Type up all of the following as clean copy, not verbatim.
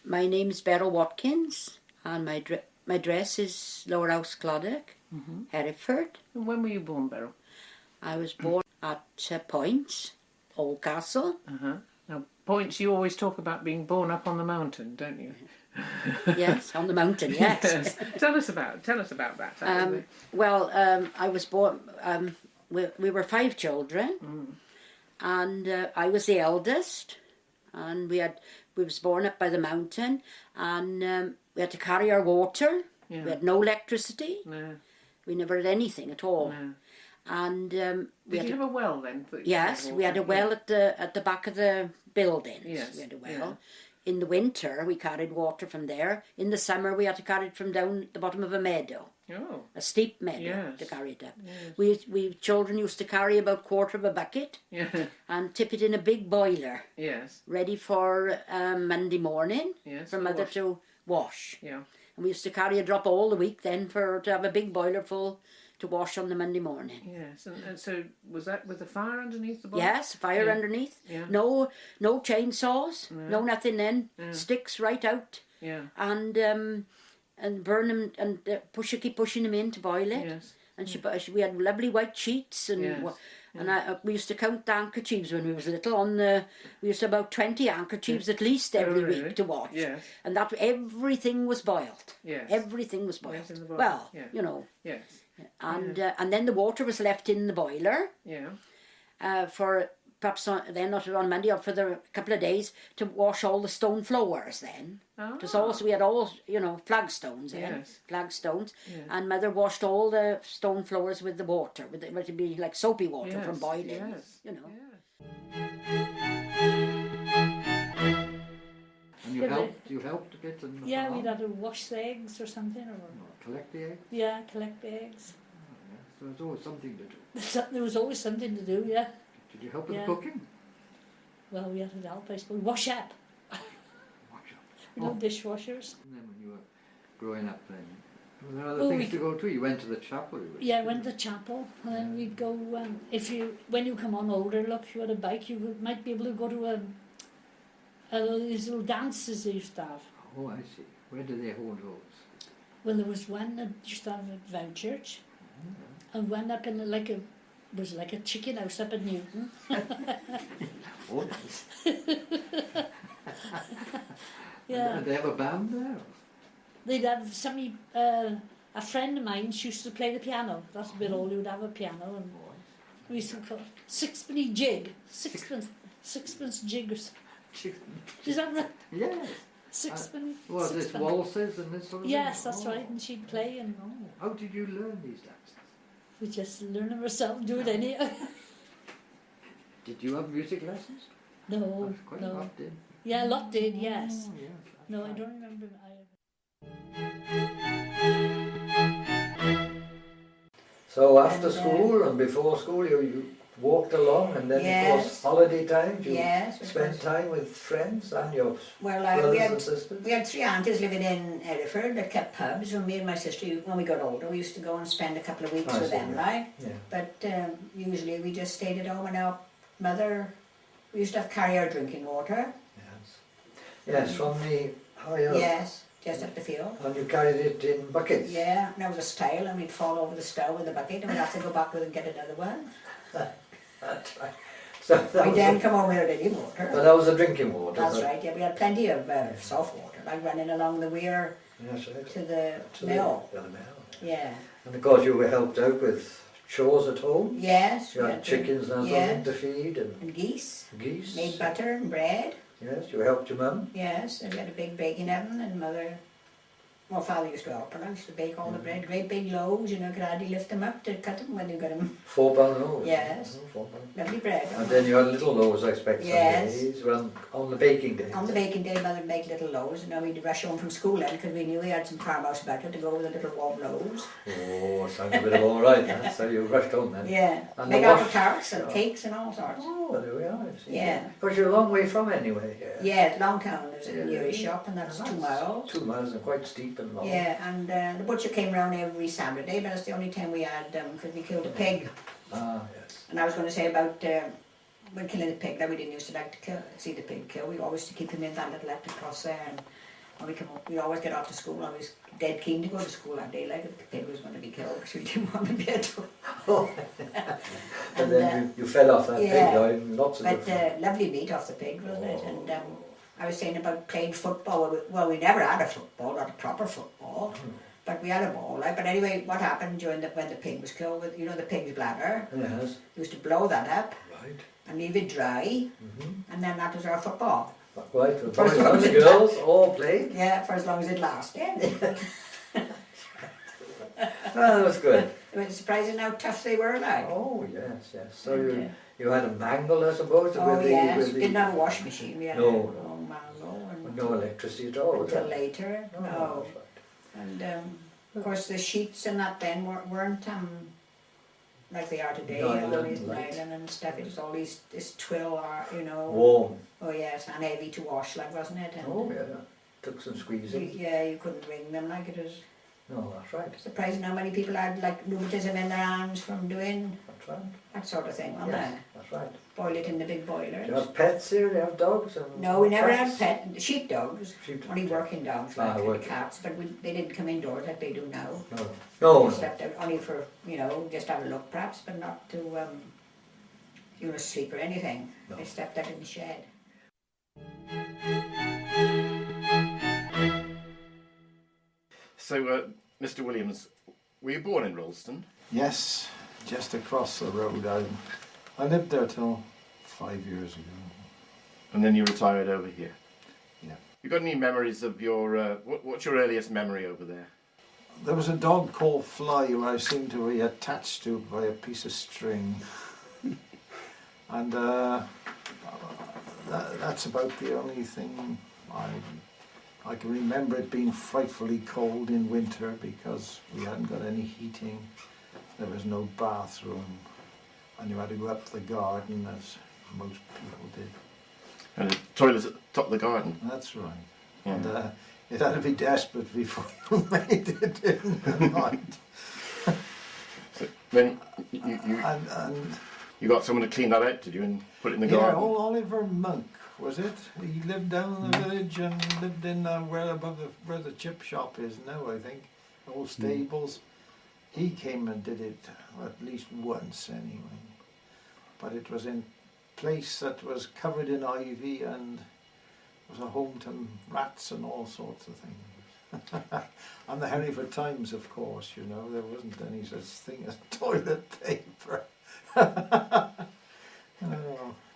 My name's Beryl Watkins, and my address is Lower House Clodagh, Hereford. And when were you born, Beryl? I was born at Points, Oldcastle. Now, Points, you always talk about being born up on the mountain, don't you? Yes, on the mountain, yes. Yes. Tell us about that. I was born, we were 5 children, and I was the eldest, and we was born up by the mountain, and we had to carry our water. Yeah. We had no electricity. No. We never had anything at all. No. And Did you have a well then? Yes, we had a well at the back of the buildings. Yes. We had a well. In the winter, we carried water from there. In the summer, we had to carry it from down the bottom of a meadow. Oh. A steep meadow. Yes. To carry it up. Yes. We children used to carry about 1/4 of a bucket. Yeah. And tip it in a big boiler. Yes. Ready for Monday morning. Yes. For Mother to wash. Yeah. And we used to carry a drop all the week then to have a big boiler full to wash on the Monday morning. Yes, and so was that with a fire underneath the boiler? Yes, fire underneath. Yeah. No chainsaws, no nothing then. Yeah. Sticks right out. Yeah. And burn them and keep pushing them in to boil it. Yes. And we had lovely white sheets and Yes. we used to count the handkerchiefs when we was little. We used to have about 20 handkerchiefs at least every week to wash. Yes. And that everything was boiled. Yes. Everything was boiled. Yes, in the boil. Well, Yeah. you know. Yes. And then the water was left in the boiler. Yeah. For perhaps not on Monday, or for the couple of days to wash all the stone floors then. Because also we had all, flagstones then. Yes. Flagstones. Yes. And Mother washed all the stone floors with the water. It would be like soapy water from boiling. Yes. You know. Yes. And you helped a bit in the farm? we'd have to wash the eggs or something. Or collect the eggs? Yeah, collect the eggs. So there's always something to do. There was always something to do, yeah. Did you help with the cooking? Well, we had to help, I suppose. Wash up. Watch out. No dishwashers. And then when you were growing up then, were there other things to go to? You went to the chapel? Yeah, I went to the chapel, and then we'd go, when you come on older, look, if you had a bike, might be able to go to these little dances they used to have. Oh, I see. Where do they hold those? Well, there was one that used to have at Vouchurch, and one up in was like a chicken house up in Newton. Oh, nice. Yeah. Did they have a band there? They'd have somebody, a friend of mine, she used to play the piano. That's about all. He would have a piano, and we used to call it sixpenny jig. Sixpence jig or something. Is that right? Yes. Sixpenny. Was this waltzes and this sort of Yes, thing? that's right. And she'd play, and How did you learn these dances? we just learn them ourselves, do it anyhow. Did you have music lessons? No, Quite no. a lot did. Yeah, a lot did, yes. Oh, yes, No, I right. don't remember. So after school and before school you walked along, and then of course holiday times you spent time with friends and your brothers and sisters? We had 3 aunties living in Hereford that kept pubs, and me and my sister, when we got older, we used to go and spend a couple of weeks with them, right? Yeah. But usually we just stayed at home, and our mother, we used to carry our drinking water. Yes, from the higher. Yes, just up the field. And you carried it in buckets? Yeah, and there was a stile, and we'd fall over the stove with the bucket, and we'd have to go back with and get another one. That's right. So We didn't come home with any water. But that was the drinking water? That's right, yeah, we had plenty of soft water, like running along the weir to the mill. The mill. Yeah. And of course you were helped out with chores at home? Yes. You had chickens and something to feed and geese. Geese. Made butter and bread. Yes, you helped your mum? Yes, and we had a big baking oven, and Father used to help her. I used to bake all the bread, great big loaves, could hardly lift them up to cut them when you got them. 4 pound loaves? Yes. Oh, 4 pound. Lovely bread. And then you had little loaves, I expect, Yes. some days, on the baking day. On the baking day, Mother would make little loaves, and we'd rush home from school then, because we knew we had some farmhouse butter to go with the little warm loaves. Oh, sounds a bit of all right then. So you rushed home then? Yeah. And Make the apple wash- tarts and cakes and all sorts. Oh, there we are. See. Yeah. Because you're a long way from anyway. Yeah, at Longtown there's a Ewyas shop, and that's 2 miles. 2 miles and quite steep and long. Yeah, and the butcher came round every Saturday, but it's the only time we had, because we killed a pig. Ah, yes. And I was going to say about when killing the pig, that we didn't used to like to see the pig kill. We always used to keep him in that little hut across there, and when we'd always get off to school, always dead keen to go to school that day, like if the pig was going to be killed, because we didn't want to be at home. And then you fell off that pig, lots of But lovely meat off the pig, wasn't it? And I was saying about playing football. Well, we never had a football, not a proper football, but we had a ball. Like, but anyway, what happened when the pig was killed with, the pig's bladder? Yes. Used to blow that up Right. and leave it dry, and then that was our football. Right, the boys and the girls all played. Yeah, for as long as it lasted. That was good. It was surprising how tough they were, like. Oh, yes, yes. So you had a mangle, I suppose? Oh, yes. With the, Didn't have a washing machine. We had No. a long mango. And no electricity at all, was until it? later. No, No. that's right. And of course the sheets and that then weren't like they are today, Nylon, all these right. nylon and stuff. It was all this twill, Warm. Oh yes, and heavy to wash, like, wasn't it? And Oh, yeah. Took some squeezing. you couldn't wring them, like. It was No, that's right. surprising how many people had like rheumatism in their arms from doing That's right. that sort of thing, wasn't Yes, it? that's right. Boil it in the big boilers. Do you have pets here? Do you have dogs? And No, we never cats? had sheepdogs. Sheepdogs. Only working dogs, like and working. cats, but they didn't come indoors like they do now. No. No. They slept out only for, just have a look perhaps, but not to, sleep or anything. No. They slept out in the shed. So, Mr. Williams, were you born in Rollston? Yes, just across the road. I lived there till 5 years ago. And then you retired over here? Yeah. You got any memories of your, what's your earliest memory over there? There was a dog called Fly who I seemed to be attached to by a piece of string. And that's about the only thing I can remember. It being frightfully cold in winter because we hadn't got any heating. There was no bathroom, and you had to go up the garden as most people did. And the toilet at the top of the garden? That's right. Yeah. And it had to be desperate before you made it in the night. So then And you got someone to clean that out, did you, and put it in the yeah, garden? old Oliver Monk, was it? He lived down in the village and lived in where the chip shop is now, I think, old stables. He came and did it at least once anyway. But it was in a place that was covered in ivy and was a home to rats and all sorts of things. And the Hereford Times, of course, there wasn't any such thing as toilet paper.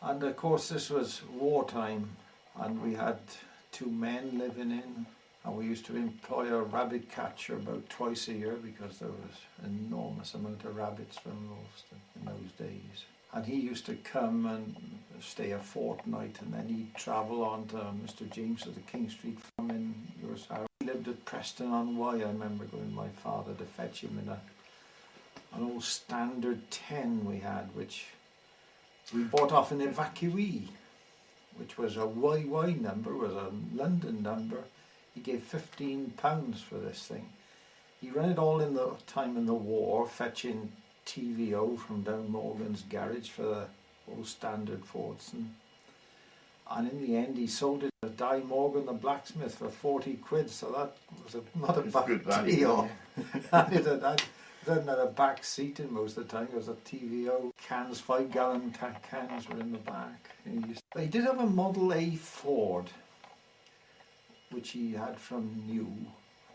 And of course this was wartime, and we had 2 men living in, and we used to employ a rabbit catcher about twice a year because there was an enormous amount of rabbits from Rollston in those days. And he used to come and stay a fortnight, and then he'd travel on to Mr. James of the King Street farm in yours house. He lived at Preston on Wye. I remember going with my father to fetch him in an old standard 10 we had, which we bought off an evacuee, which was a YY number, was a London number. He gave £15 for this thing. He ran it all in the time in the war, fetching TVO from down Morgan's garage for the old standard Fordson. And in the end he sold it to Di Morgan the blacksmith for 40 quid, so that was not a bad deal. And it hadn't had a back seat in most of the time. It was a TVO. Cans, 5-gallon cans were in the back. He did have a Model A Ford, which he had from new,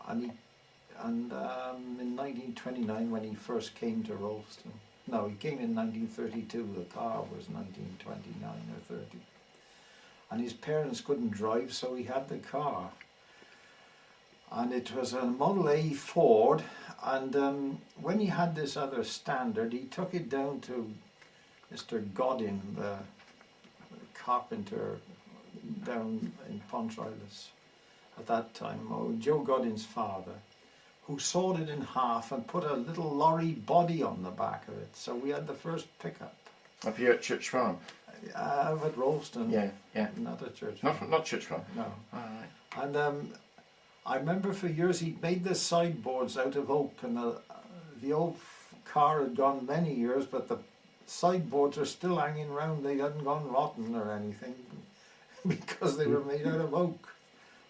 and in 1929 when he first came to Rollston. No, he came in 1932. The car was 1929 or 30. And his parents couldn't drive, so he had the car. And it was a Model A Ford, and when he had this other standard, he took it down to Mr. Godin, the carpenter down in Pontrilas at that time, Joe Godin's father, who sawed it in half and put a little lorry body on the back of it. So we had the first pickup. Up here at Church Farm? At Rollston. Yeah. Not at Church Farm. Farm. Not Church Farm? No. All right. And I remember for years he made the sideboards out of oak, and the old car had gone many years, but the sideboards are still hanging around. They hadn't gone rotten or anything because they were made out of oak.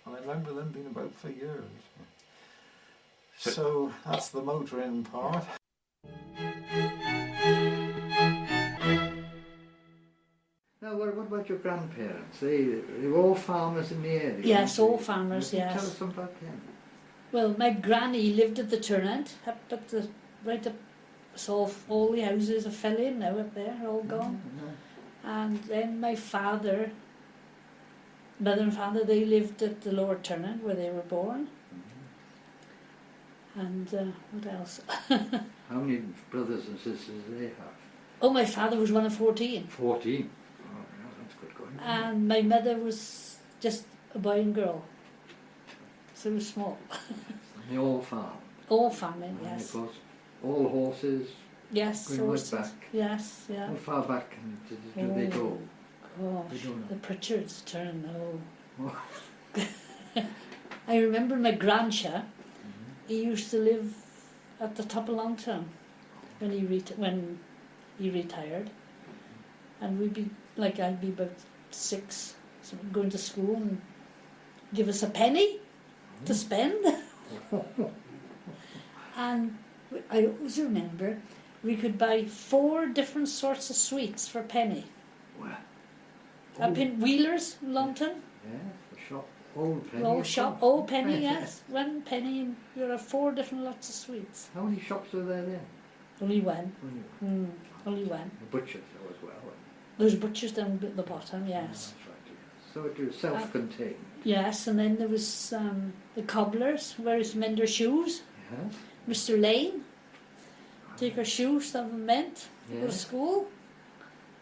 And I remember them being about for years. So that's the motoring part. Now, what about your grandparents? They were all farmers in the area? Yes, all farmers, Can you yes. tell us something about them? Well, my granny lived at the turnout, up at the, right up, so all the houses are fell in now up there, are all gone. And then my father, mother and father, they lived at the lower turnout where they were born. And what else? How many brothers and sisters do they have? Oh, my father was one of 14. 14. Oh, yeah, that's good going. And my mother was just a boy and girl. So it was small. And they all farm. All farming, And yes. of course, all horses. Yes, Going right horses. back. Yes, yeah. How far back do they go? Gosh, They don't know. the Pritchards turn, oh. Oh. I remember my grandcha, he used to live at the top of Longtown when he retired. And we'd be, like I'd be about 6, so going to school and give us a penny to spend. And I always remember we could buy 4 different sorts of sweets for a penny. Wow. Up in Wheelers, Longtown. Yeah, the shop. Old penny. Old shop, old penny, yes. 1 penny and there are 4 different lots of sweets. How many shops were there then? Only one. Only one. Only one. The butchers as well. There's butchers down at the bottom, yes. Oh, that's right, yeah. So it was self-contained. Yes, and then there was the cobblers, where it's mend their shoes. Yes. Mr. Lane, take our shoes, stuff them meant, go to Yes. school.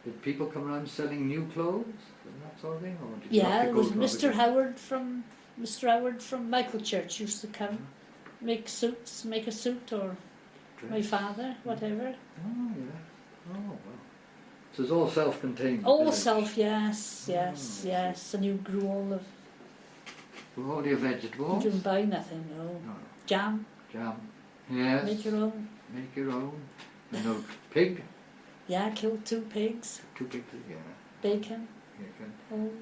Did people come around selling new clothes and that sort of thing? Or did you have Yeah, to there go was to Mr. everything? Howard from Michael Church used to come, make a suit, or Dress. my father, whatever. Oh, yeah. Oh, well. So it's all self-contained? All village. self, yes, yes, Oh, yes. And you grew all of, With all your you vegetables? didn't buy nothing, no. No. Jam, Jam. Yes. make your own. Make your own. And no pig? Yeah, killed 2 pigs, 2 pigs, yeah. bacon. You can.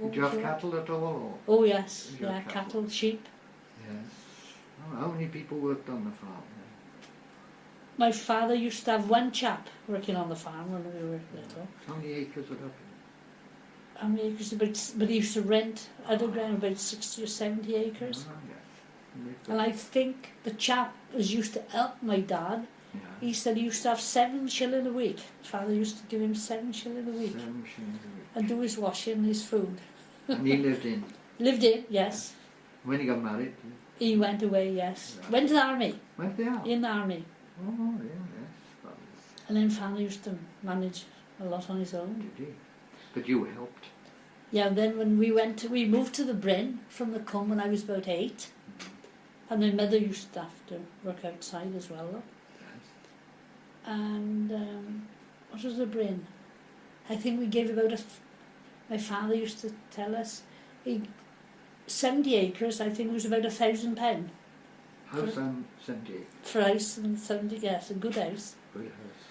All Did you have killed. cattle at all? Or? Oh yes, Did you have yeah, cattle? cattle, sheep. Yes. Oh, how many people worked on the farm? My father used to have 1 chap working on the farm when we were little. How many acres would that be? How many acres? But he used to rent other ground about 60 or 70 acres. Oh, yeah. And I think the chap was used to help my dad. Yeah. He said he used to have 7 shilling a week. Father used to give him 7 shilling a week 7 shillings a week. and do his washing and his food. And he lived in. Lived in, yes. When he got married, He went away, yes. Right. Went to the army, went there. in the army. Oh, yeah, yes. And then father used to manage a lot on his own. Did he? But you helped. Yeah, and then when we moved to the Bryn from the Cwm when I was about 8. And my mother used to have to work outside as well. Though. Yes. And what was the Bryn? I think we gave about my father used to tell us, 70 acres, I think it was about £1,000 House on 78. for a house, and 70, yes, a good house. Good house.